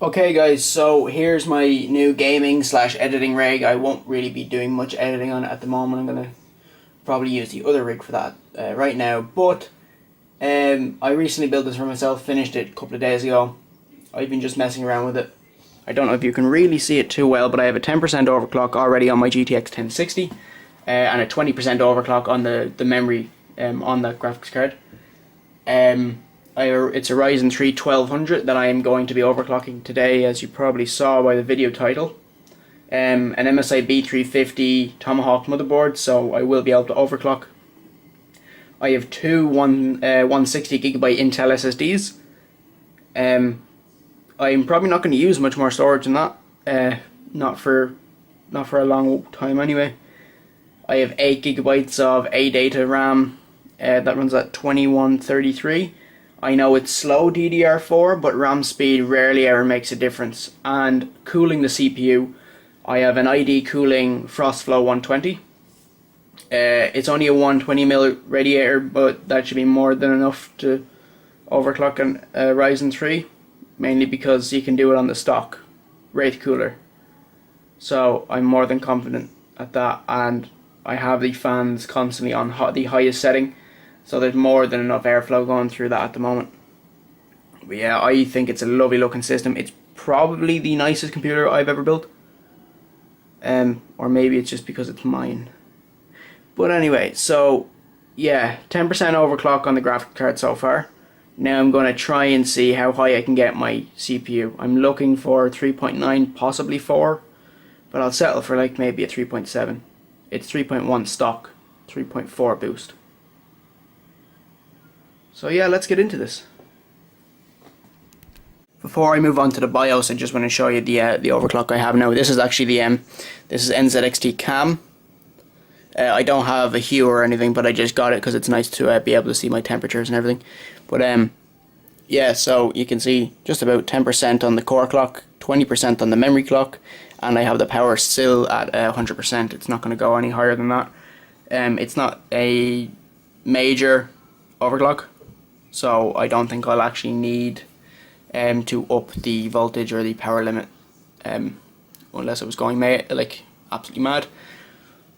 Okay guys, so here's my new gaming slash editing rig. I won't really be doing much editing on it at the moment. I'm going to probably use the other rig for that right now. But I recently built this for myself, finished it a couple of days ago. I've been just messing around with it. I don't know if you can really see it too well, but I have a 10% overclock already on my GTX 1060 and a 20% overclock on the memory on that graphics card. It's a Ryzen 3 1200 that I am going to be overclocking today, as you probably saw by the video title. An MSI B350 Tomahawk motherboard, so I will be able to overclock. I have two 160GB Intel SSDs. I'm probably not going to use much more storage than that. Not for a long time anyway. I have 8GB of ADATA RAM that runs at 2133. I know it's slow DDR4, but RAM speed rarely ever makes a difference. And cooling the CPU, I have an ID Cooling FrostFlow 120. It's only a 120mm radiator, but that should be more than enough to overclock a Ryzen 3, mainly because you can do it on the stock Wraith cooler. So I'm more than confident at that, and I have the fans constantly on the highest setting, so there's more than enough airflow going through that at the moment. But yeah, I think it's a lovely looking system. It's probably the nicest computer I've ever built. Or maybe it's just because it's mine. But anyway, so yeah, 10% overclock on the graphic card so far. Now I'm going to try and see how high I can get my CPU. I'm looking for 3.9, possibly 4, but I'll settle for like maybe a 3.7. It's 3.1 stock, 3.4 boost. So yeah, let's get into this. Before I move on to the BIOS, I just want to show you the overclock I have now. This is actually this is NZXT Cam. I don't have a hue or anything, but I just got it because it's nice to be able to see my temperatures and everything. But yeah, so you can see just about 10% on the core clock, 20% on the memory clock, and I have the power still at 100%. It's not going to go any higher than that. It's not a major overclock, so I don't think I'll actually need to up the voltage or the power limit, unless I was going like absolutely mad.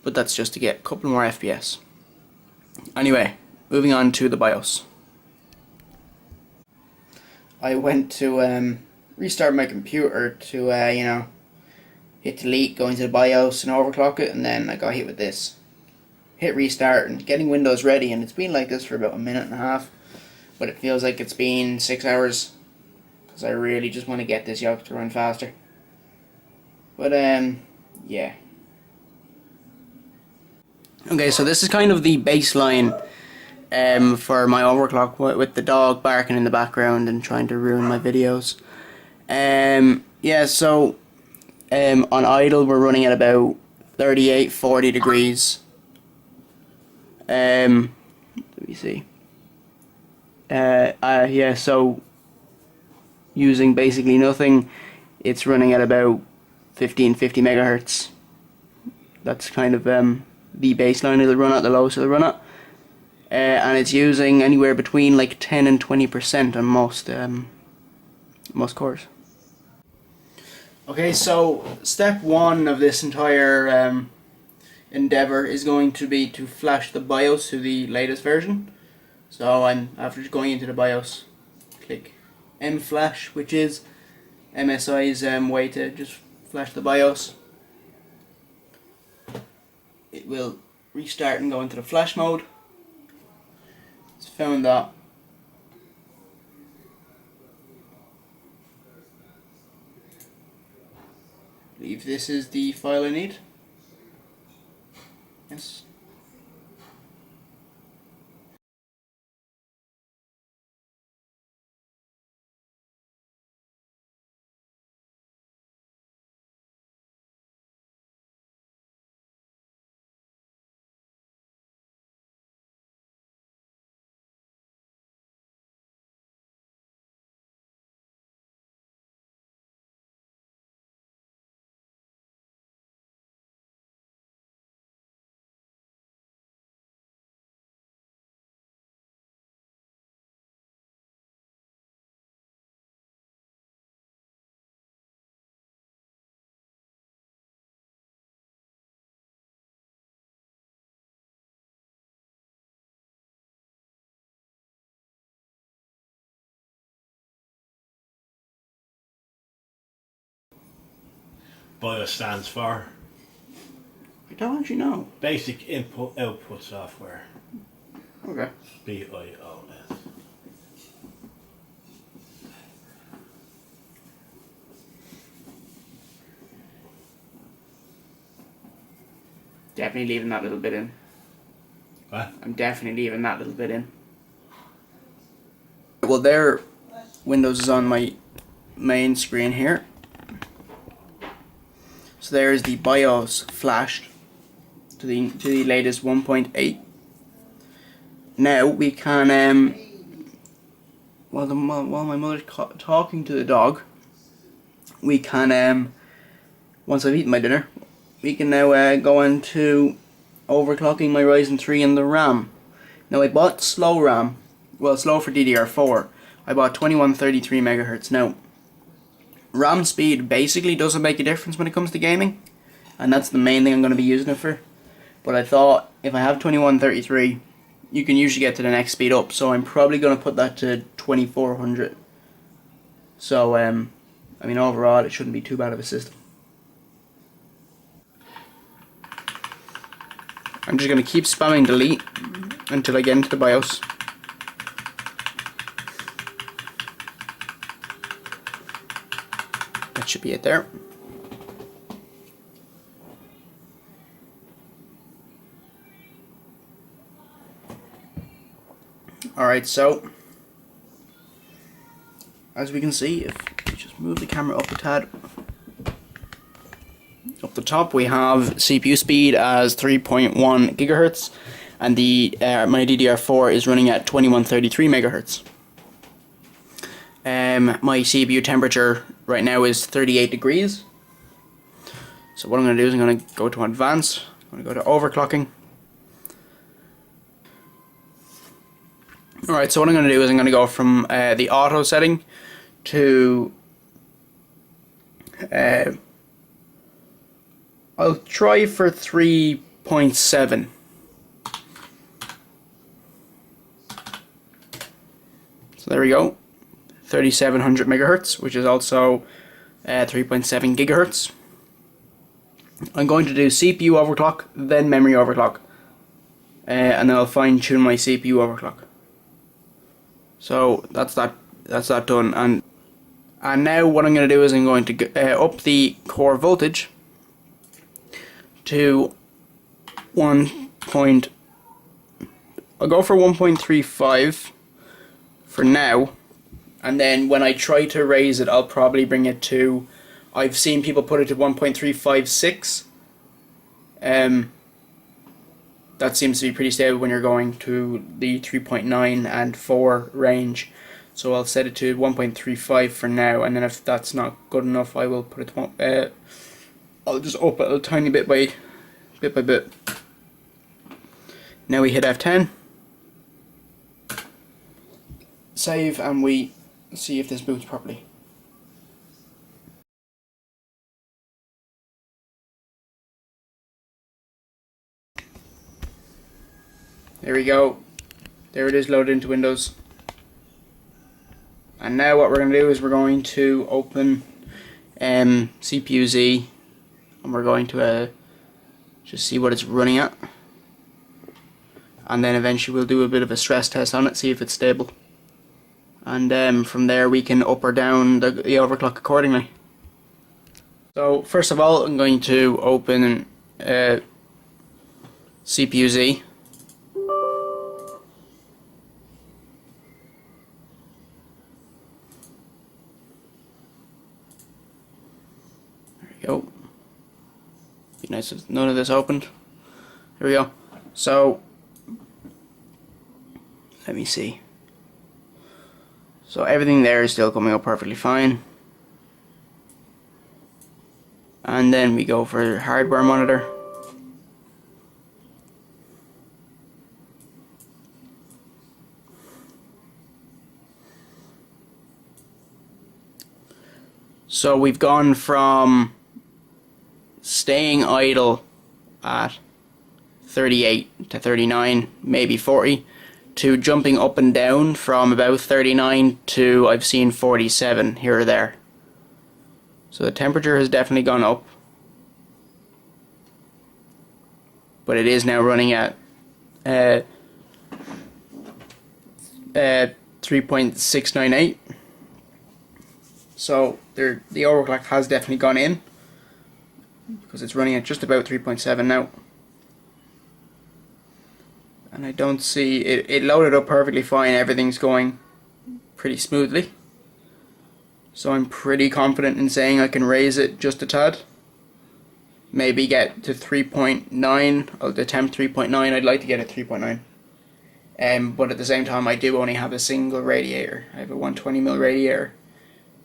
But that's just to get a couple more FPS. Anyway, moving on to the BIOS. I went to restart my computer to hit delete, go into the BIOS and overclock it, and then I got hit with this. Hit restart and getting Windows ready, and it's been like this for about a minute and a half, but it feels like it's been 6 hours because I really just want to get this yoke to run faster. But yeah. Okay, so this is kind of the baseline for my overclock with the dog barking in the background and trying to ruin my videos. Yeah, so on idle we're running at about 38-40 degrees. Let me see. Yeah, so using basically nothing, it's running at about 1550 megahertz. That's kind of the baseline it'll run at, the lowest it'll run at. And it's using anywhere between like 10 and 20% on most cores. Okay, so step one of this entire endeavor is going to be to flash the BIOS to the latest version. So after going into the BIOS, click mFlash, which is MSI's way to just flash the BIOS. It will restart and go into the flash mode. It's found that. I believe this is the file I need. Yes. BIOS stands for? I don't actually know. Basic Input Output Software. Okay. BIOS. Definitely leaving that little bit in. What? I'm definitely leaving that little bit in. Well, there, Windows is on my main screen here. So there is the BIOS flashed to the latest 1.8. Now we can while my mother's talking to the dog, we can once I've eaten my dinner, we can now go into overclocking my Ryzen 3 and the RAM. Now I bought slow RAM, well, slow for DDR4. I bought 2133 megahertz. Now RAM speed basically doesn't make a difference when it comes to gaming, and that's the main thing I'm going to be using it for. But I thought if I have 2133, you can usually get to the next speed up, so I'm probably going to put that to 2400. So I mean, overall it shouldn't be too bad of a system. I'm just going to keep spamming delete until I get into the BIOS. That should be it there. Alright, so as we can see, if we just move the camera up a tad, up the top we have CPU speed as 3.1 gigahertz, and the my DDR4 is running at 2133 megahertz. My CPU temperature right now is 38 degrees. So what I'm going to do is I'm going to go to advanced, I'm going to go to overclocking. Alright, so what I'm going to do is I'm going to go from the auto setting to I'll try for 3.7. So there we go, 3700 megahertz, which is also 3.7 gigahertz. I'm going to do CPU overclock, then memory overclock, and then I'll fine tune my CPU overclock. So that's that done, and now what I'm going to do is I'm going to up the core voltage to I'll go for 1.35 for now, and then when I try to raise it, I'll probably bring it to, I've seen people put it to 1.356. That seems to be pretty stable when you're going to the 3.9 and 4 range. So I'll set it to 1.35 for now, and then if that's not good enough, I will put it to I'll just up it a tiny bit by bit. Now we hit F10, save, and we see if this boots properly. There we go. There it is, loaded into Windows. And now what we're going to do is we're going to open CPU-Z, and we're going to just see what it's running at. And then eventually we'll do a bit of a stress test on it, see if it's stable. And from there we can up or down the overclock accordingly. So first of all, I'm going to open CPU-Z. Go. Be nice if none of this opened. Here we go. So let me see. So everything there is still coming up perfectly fine. And then we go for hardware monitor. So we've gone from staying idle at 38 to 39, maybe 40, to jumping up and down from about 39 to, I've seen, 47 here or there. So the temperature has definitely gone up. but it is now running at 3.698. So the overclock has definitely gone in, because it's running at just about 3.7 now. And I don't see it loaded up perfectly fine. Everything's going pretty smoothly. So I'm pretty confident in saying I can raise it just a tad. Maybe get to 3.9. I'll attempt 3.9. I'd like to get it 3.9. But at the same time, I do only have a single radiator. I have a 120mm radiator,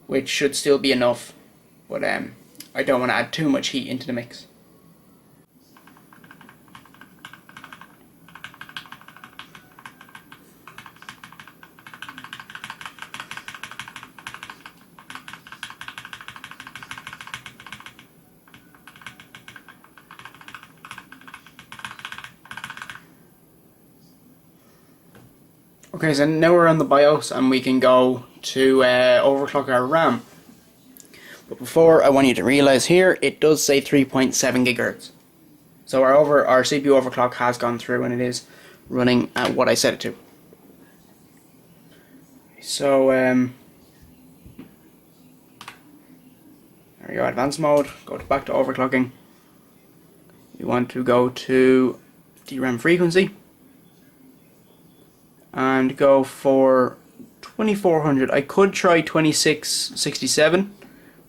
which should still be enough. But I don't want to add too much heat into the mix. Okay, so now we're on the BIOS and we can go to overclock our RAM. But before, I want you to realize here, it does say 3.7 gigahertz. So our CPU overclock has gone through and it is running at what I set it to. So there we go, advanced mode. Go back to overclocking. You want to go to DRAM frequency and go for 2400. I could try 2667,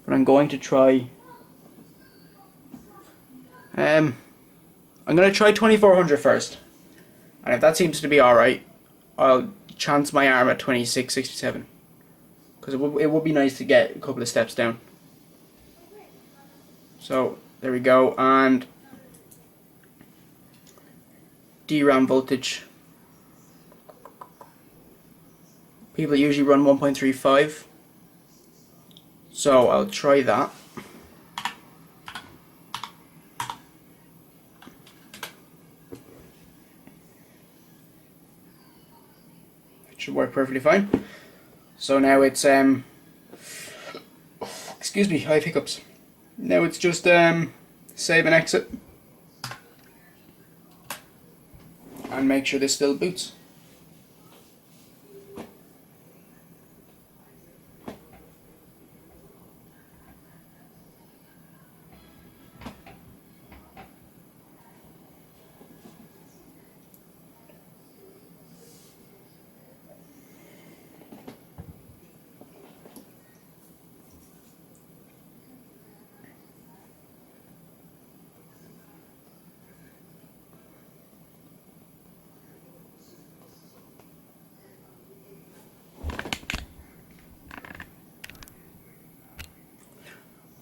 but I'm going to try I'm going to try 2400 first, and if that seems to be alright, I'll chance my arm at 2667, because it would be nice to get a couple of steps down. So there we go, and DRAM voltage. People usually run 1.35, so I'll try that. It should work perfectly fine. So now it's excuse me, I have hiccups. Now it's just save and exit, and make sure this still boots.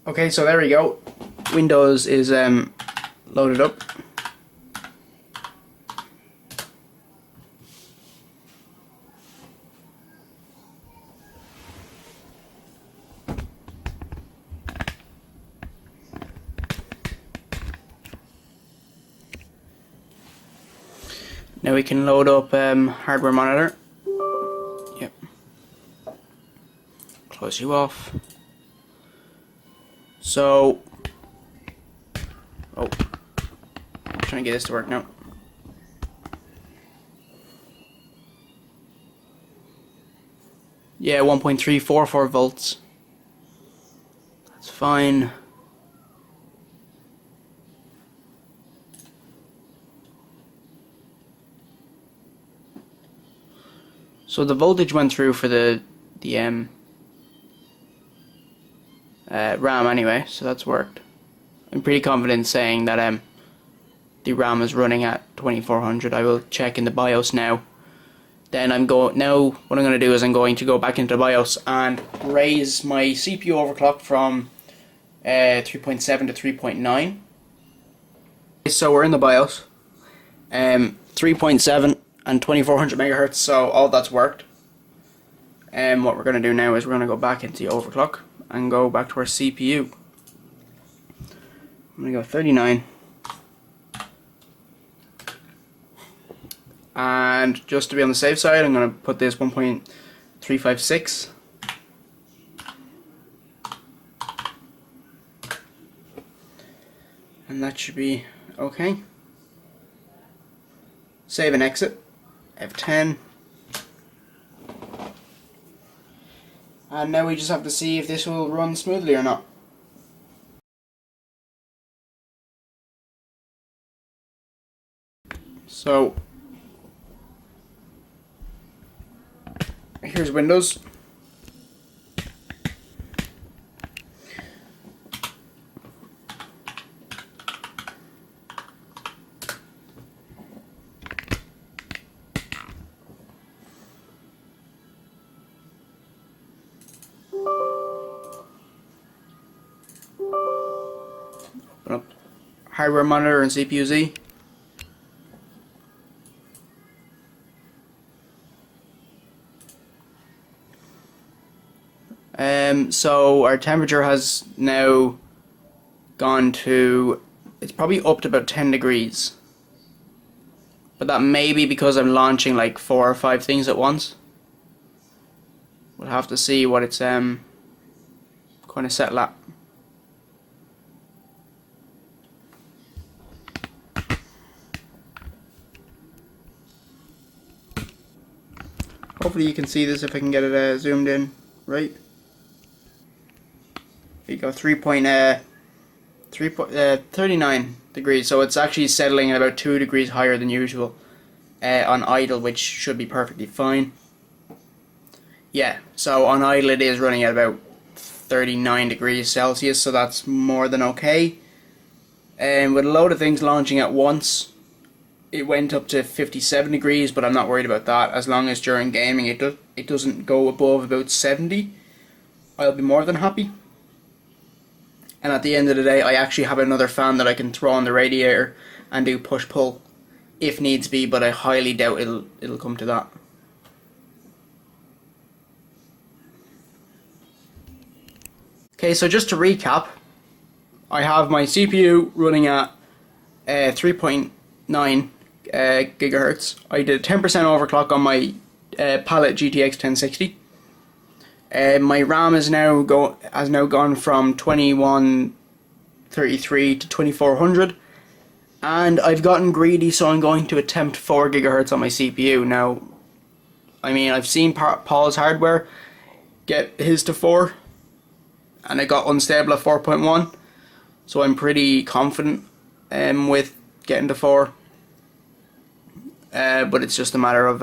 Okay, so there we go. Windows is loaded up. Now we can load up hardware monitor. Yep. Close you off. So, I'm trying to get this to work now. Yeah, 1.344 volts. That's fine. So the voltage went through for the RAM anyway, so that's worked. I'm pretty confident saying that the RAM is running at 2400. I will check in the BIOS now. Then what I'm going to do is I'm going to go back into BIOS and raise my CPU overclock from 3.7 to 3.9. So we're in the BIOS. 3.7 and 2400 megahertz, so all that's worked. What we're going to do now is we're going to go back into the overclock and go back to our CPU. I'm going to go 39. And just to be on the safe side, I'm going to put this 1.356. And that should be okay. Save and exit. F10. And now we just have to see if this will run smoothly or not. So here's Windows. Open up hardware monitor and CPU Z. So our temperature has now gone to, it's probably up to about 10 degrees. But that may be because I'm launching like 4 or 5 things at once. We'll have to see what it's kind of settle at. Hopefully you can see this if I can get it zoomed in right. There you go, 39 degrees, so it's actually settling at about 2 degrees higher than usual on idle, which should be perfectly fine. Yeah, so on idle it is running at about 39 degrees Celsius, so that's more than okay. And with a load of things launching at once, it went up to 57 degrees, but I'm not worried about that. As long as during gaming it doesn't go above about 70, I'll be more than happy. And at the end of the day, I actually have another fan that I can throw on the radiator and do push-pull if needs be, but I highly doubt it'll come to that. Okay, so just to recap, I have my CPU running at 3.9 gigahertz. I did 10% overclock on my Palette GTX 1060. My RAM has now gone from 2133 to 2400, and I've gotten greedy, so I'm going to attempt 4 gigahertz on my CPU. Now, I mean, I've seen Paul's hardware get his to 4, and it got unstable at 4.1, so I'm pretty confident with getting to 4. But it's just a matter of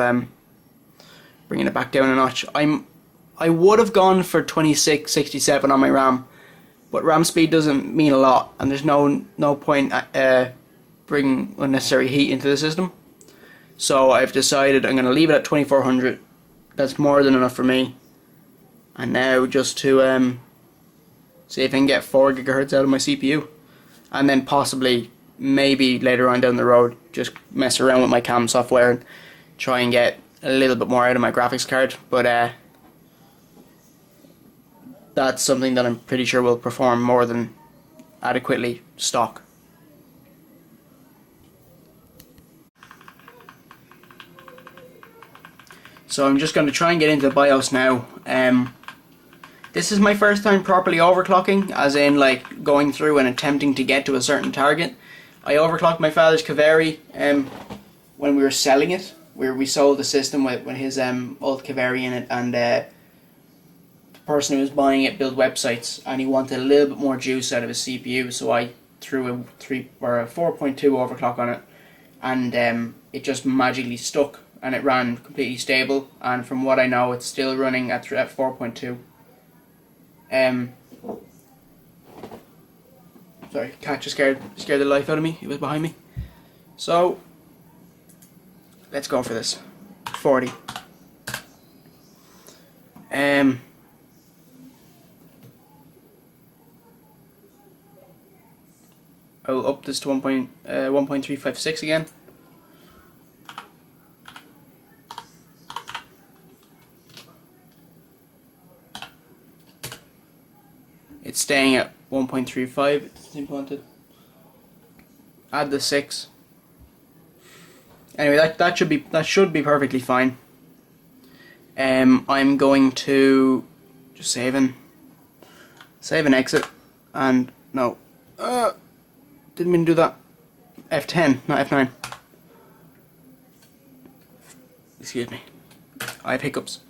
bringing it back down a notch. I would have gone for 2667 on my RAM, but RAM speed doesn't mean a lot, and there's no point bringing unnecessary heat into the system. So I've decided I'm going to leave it at 2400. That's more than enough for me. And now just to see if I can get 4 gigahertz out of my CPU, and then possibly, maybe later on down the road, just mess around with my CAM software and try and get a little bit more out of my graphics card. But that's something that I'm pretty sure will perform more than adequately stock. So I'm just going to try and get into the BIOS now. This is my first time properly overclocking, as in like going through and attempting to get to a certain target. I overclocked my father's Kaveri when we were selling it, where we sold the system with his old Kaveri in it, and the person who was buying it built websites, and he wanted a little bit more juice out of his CPU, so I threw a 4.2 overclock on it, and it just magically stuck, and it ran completely stable, and from what I know it's still running at 4.2. Sorry, cat just scared the life out of me. It was behind me. So let's go for this. 40. I'll up this to 1.356 again. It's staying at 1.35. It's implanted. Add the 6. Anyway, that should be perfectly fine. I'm going to just save and exit, and no, didn't mean to do that. F10, not F9. Excuse me. I have hiccups.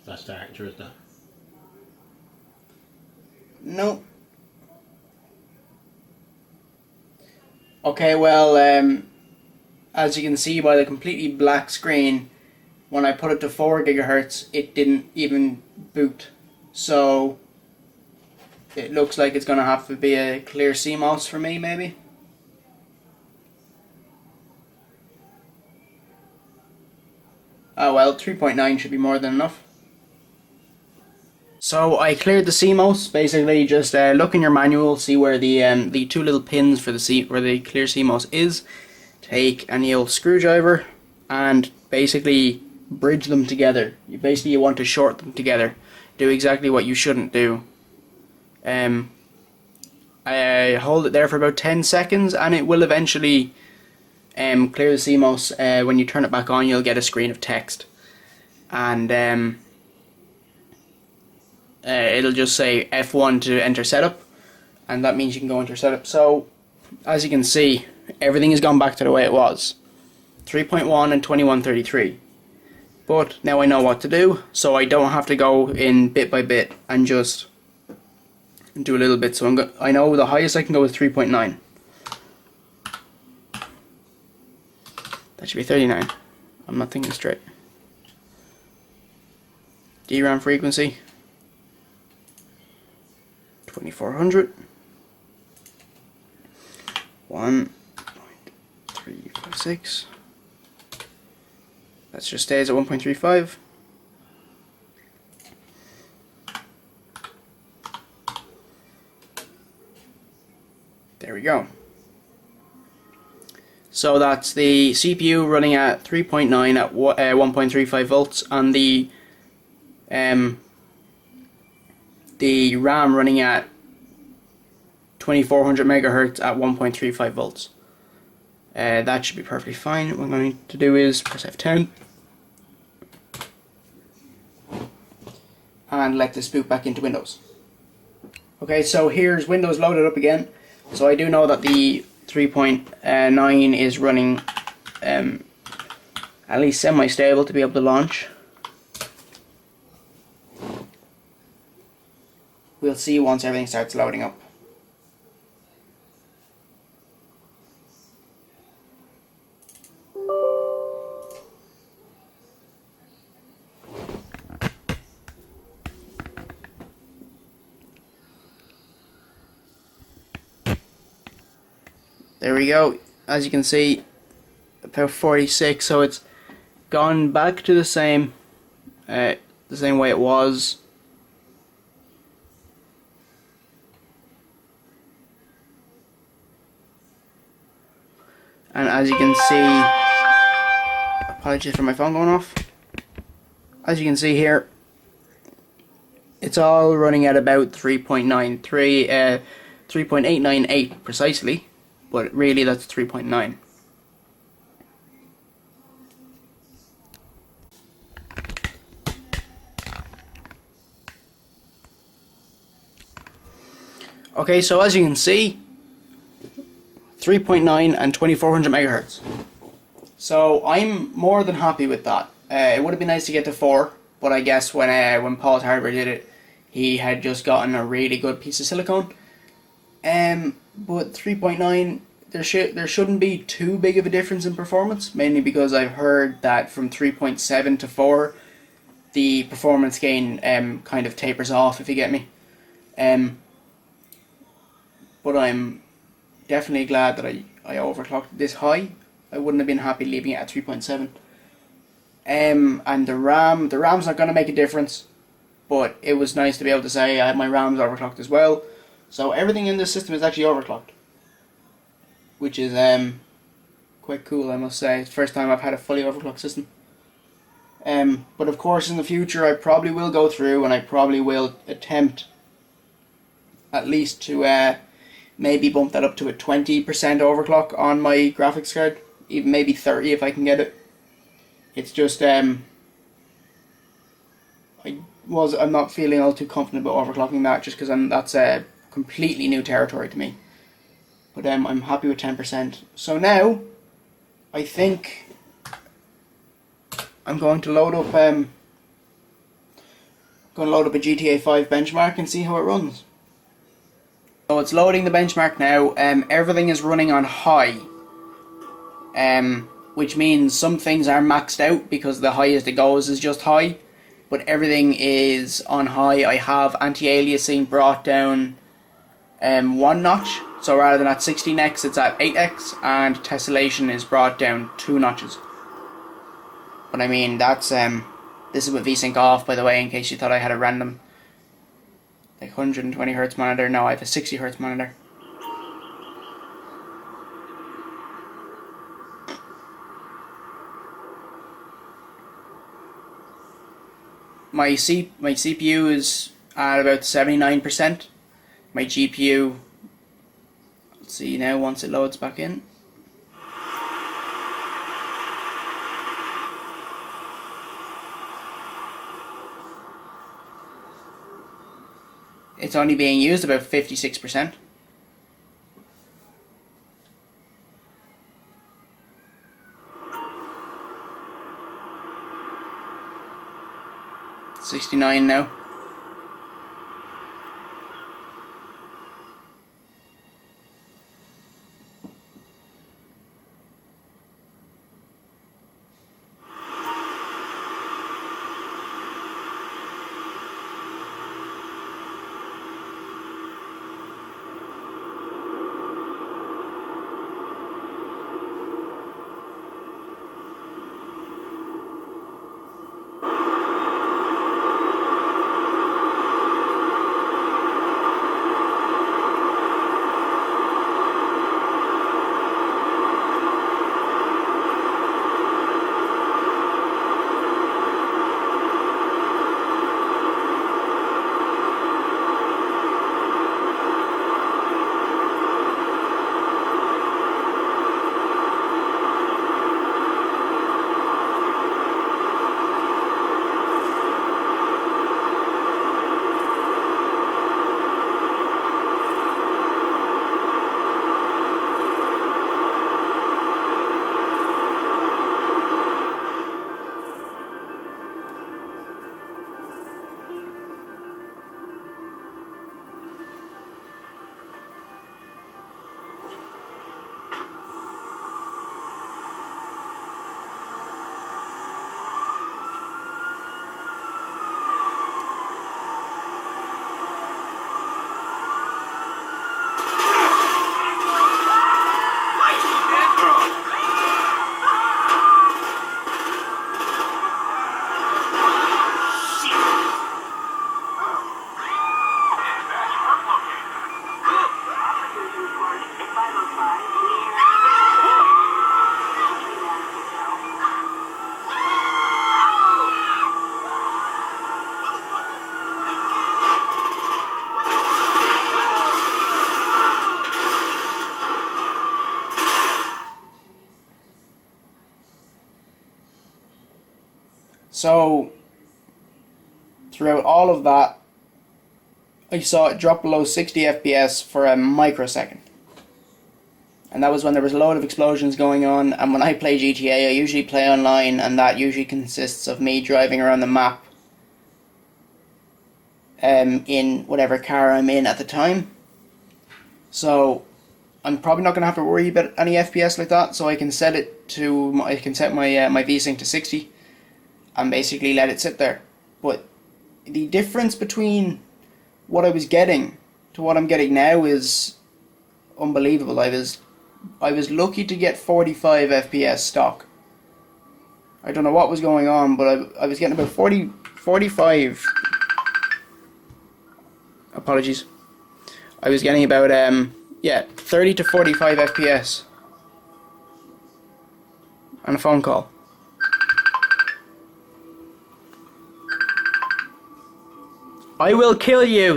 That's the actor, isn't it? No. Okay, well, as you can see by the completely black screen, when I put it to 4 gigahertz, it didn't even boot. So it looks like it's going to have to be a clear CMOS for me, maybe. Oh well, 3.9 should be more than enough. So I cleared the CMOS. Basically, just look in your manual, see where the 2 little pins for where the clear CMOS is. Take any old screwdriver and basically bridge them together. You want to short them together. Do exactly what you shouldn't do. I hold it there for about 10 seconds, and it will eventually clear the CMOS. When you turn it back on, you'll get a screen of text, and it'll just say F1 to enter setup, and that means you can go into setup. So as you can see, everything has gone back to the way it was, 3.1 and 2133. But now I know what to do, so I don't have to go in bit by bit and just do a little bit. So I know the highest I can go is 3.9. That should be 39. I'm not thinking straight. DRAM frequency 2400. 1.356. That just stays at 1.35. There we go. So that's the CPU running at 3.9 at 1.35 volts, and the RAM running at 2400 megahertz at 1.35 volts. That should be perfectly fine. What I'm going to do is press F10 and let this boot back into Windows. Okay, so here's Windows loaded up again. So I do know that the 3.9 is running at least semi-stable to be able to launch. We'll see once everything starts loading up. There we go. As you can see, about 46, so it's gone back to the same way it was. And as you can see, apologies for my phone going off. As you can see here, it's all running at about 3.898 precisely, but really that's 3.9. Okay, so as you can see, 3.9 and 2400 megahertz. So I'm more than happy with that. It would have been nice to get to 4, but I guess when Paul's Hardware did it, he had just gotten a really good piece of silicone. But 3.9, there shouldn't be too big of a difference in performance, mainly because I've heard that from 3.7 to 4, the performance gain kind of tapers off, if you get me. But I'm definitely glad that I overclocked this high. I wouldn't have been happy leaving it at 3.7. And the RAM's not going to make a difference, but it was nice to be able to say I had my RAMs overclocked as well. So everything in this system is actually overclocked, which is quite cool, I must say. It's the first time I've had a fully overclocked system. But of course in the future I probably will go through and I probably will attempt at least to maybe bump that up to a 20% overclock on my graphics card, even maybe 30 if I can get it. It's just I I'm not feeling all too confident about overclocking that, just because that's a completely new territory to me. But I'm happy with 10%. So now, I think I'm going to load up a GTA 5 benchmark and see how it runs. So it's loading the benchmark now. Everything is running on high, which means some things are maxed out because the highest it goes is just high, but everything is on high. I have anti-aliasing brought down 1 notch, so rather than at 16x it's at 8x, and tessellation is brought down 2 notches. But I mean, that's this is with VSync off, by the way, in case you thought I had a random like 120 Hz monitor. No, I have a 60 Hz monitor. My CPU is at about 79%. My GPU, let's see now once it loads back in. It's only being used about 56%. $69 now. So, throughout all of that, I saw it drop below 60 FPS for a microsecond. And that was when there was a load of explosions going on, and when I play GTA, I usually play online, and that usually consists of me driving around the map in whatever car I'm in at the time. So, I'm probably not going to have to worry about any FPS like that, so I can set it to, I can set my my VSync to 60 and basically let it sit there. But the difference between what I was getting to what I'm getting now is unbelievable. I was lucky to get 45 FPS stock. I don't know what was going on, but I was getting about 45. Apologies. I was getting about 30 to 45 FPS on a phone call. I will kill you.